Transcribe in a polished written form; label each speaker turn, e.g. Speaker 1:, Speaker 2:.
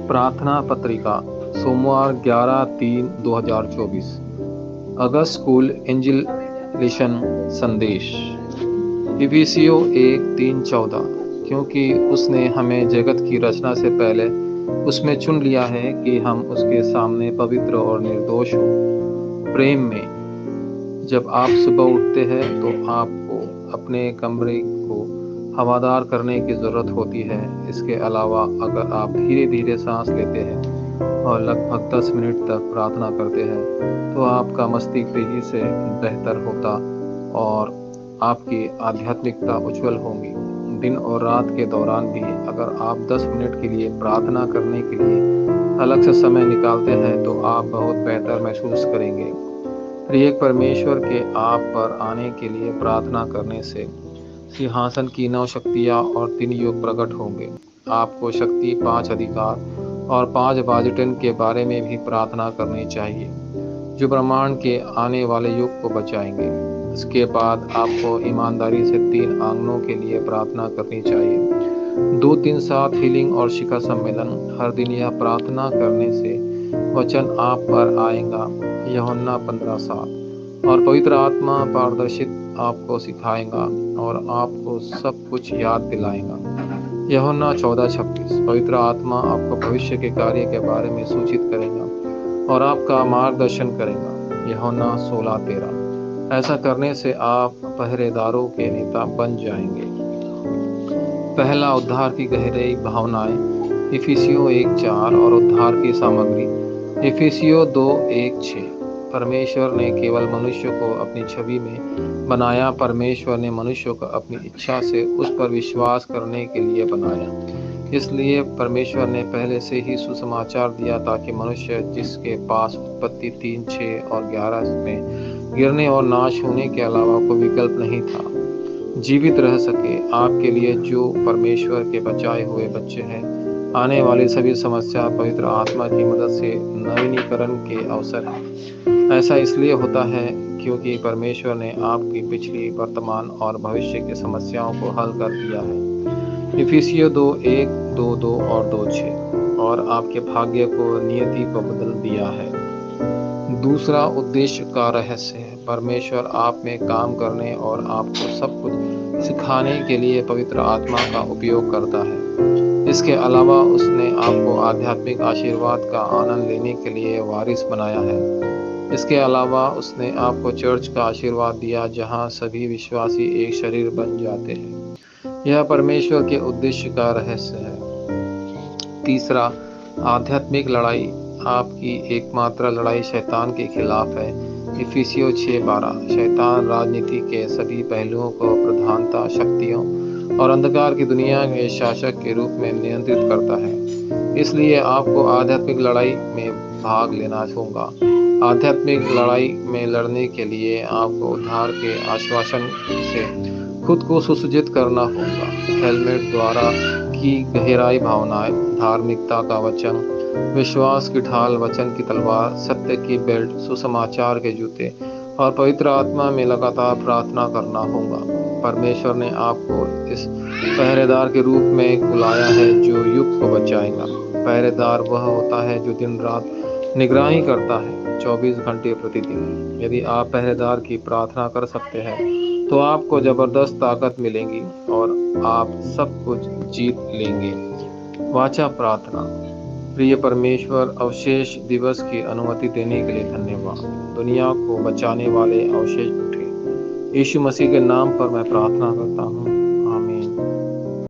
Speaker 1: प्रार्थना पत्रिका सोमवार 11/3/2024। अगस्त स्कूल एंजिलेशन संदेश इफिसियों 1:3-14। क्योंकि उसने हमें जगत की रचना से पहले उसमें चुन लिया है कि हम उसके सामने पवित्र और निर्दोष हो प्रेम में। जब आप सुबह उठते हैं तो आपको अपने कमरे को हवादार करने की ज़रूरत होती है। इसके अलावा अगर आप धीरे धीरे सांस लेते हैं और लगभग 10 मिनट तक प्रार्थना करते हैं तो आपका मस्तिष्क तेजी से बेहतर होता और आपकी आध्यात्मिकता उज्जवल होगी। दिन और रात के दौरान भी अगर आप 10 मिनट के लिए प्रार्थना करने के लिए अलग से समय निकालते हैं तो आप बहुत बेहतर महसूस करेंगे। त्रिएक परमेश्वर के आप पर आने के लिए प्रार्थना करने से सिंहासन की 9 शक्तियाँ और 3 योग प्रकट होंगे। आपको शक्ति, 5 अधिकार और 5 बाजुटन के बारे में भी प्रार्थना करनी चाहिए जो ब्रह्मांड के आने वाले युग को बचाएंगे। इसके बाद आपको ईमानदारी से 3 आंगनों के लिए प्रार्थना करनी चाहिए। 2-3-7 हीलिंग और शिखर सम्मेलन। हर दिन यह प्रार्थना करने से वचन आप पर आएगा, यूहन्ना 15:7। और पवित्र आत्मा पारदर्शित आपको सिखाएगा और आपको सब कुछ याद दिलाएगा, यूहन्ना 14:26। पवित्र आत्मा आपको भविष्य के कार्य के बारे में सूचित करेगा और आपका मार्गदर्शन करेगा, यूहन्ना 16:13। ऐसा करने से आप पहरेदारों के नेता बन जाएंगे। पहला, उद्धार की गहरी भावनाएं इफिसियों 1:4 और उद्धार की सामग्री इफिसियों 2:1-6। परमेश्वर ने केवल मनुष्य को अपनी छवि में बनाया। परमेश्वर ने मनुष्य को अपनी इच्छा से उस पर विश्वास करने के लिए बनाया। इसलिए परमेश्वर ने पहले से ही सुसमाचार दिया ताकि मनुष्य, जिसके पास उत्पत्ति 3:6 और 11 में गिरने और नाश होने के अलावा कोई विकल्प नहीं था, जीवित रह सके। आपके लिए जो परमेश्वर के बचाए हुए बच्चे हैं, आने वाली सभी समस्या पवित्र आत्मा की मदद से नवीनीकरण के अवसर हैं। ऐसा इसलिए होता है क्योंकि परमेश्वर ने आपकी पिछली, वर्तमान और भविष्य की समस्याओं को हल कर दिया है, इफिसियों 2:1-2-2 और 2:6, और आपके भाग्य को, नियति को बदल दिया है। दूसरा, उद्देश्य का रहस्य है। परमेश्वर आप में काम करने और आपको सब कुछ सिखाने के लिए पवित्र आत्मा का उपयोग करता है। इसके अलावा उसने आपको आध्यात्मिक आशीर्वाद का आनंद लेने के लिए वारिस बनाया है। इसके अलावा उसने आपको चर्च का आशीर्वाद दिया जहां सभी विश्वासी एक शरीर बन जाते हैं। यह परमेश्वर के उद्देश्य का रहस्य है। तीसरा, आध्यात्मिक लड़ाई। आपकी एकमात्र लड़ाई शैतान के खिलाफ है, इफिसियों 6:12। शैतान राजनीति के सभी पहलुओं को प्रधानता, शक्तियों और अंधकार की दुनिया के शासक के रूप में नियंत्रित करता है। इसलिए आपको आध्यात्मिक लड़ाई में भाग लेना होगा। आध्यात्मिक लड़ाई में लड़ने के लिए आपको उद्धार के आश्वासन से खुद को सुसज्जित करना होगा। हेलमेट द्वारा की गहराई भावनाएं, धार्मिकता का वचन, विश्वास की ढाल, वचन की तलवार, सत्य की बेल्ट, सुसमाचार के जूते और पवित्र आत्मा में लगातार प्रार्थना करना होगा। परमेश्वर ने आपको इस पहरेदार के रूप में बुलाया है जो युग को बचाएगा। पहरेदार वह होता है जो दिन रात निगरानी करता है, 24 घंटे प्रतिदिन। यदि आप पहरेदार की प्रार्थना कर सकते हैं तो आपको जबरदस्त ताकत मिलेगी और आप सब कुछ जीत लेंगे। वाचा प्रार्थना। प्रिय परमेश्वर, अवशेष दिवस की अनुमति देने के लिए धन्यवाद। दुनिया को बचाने वाले अवशेष उठे। यीशु मसीह के नाम पर मैं प्रार्थना करता हूँ,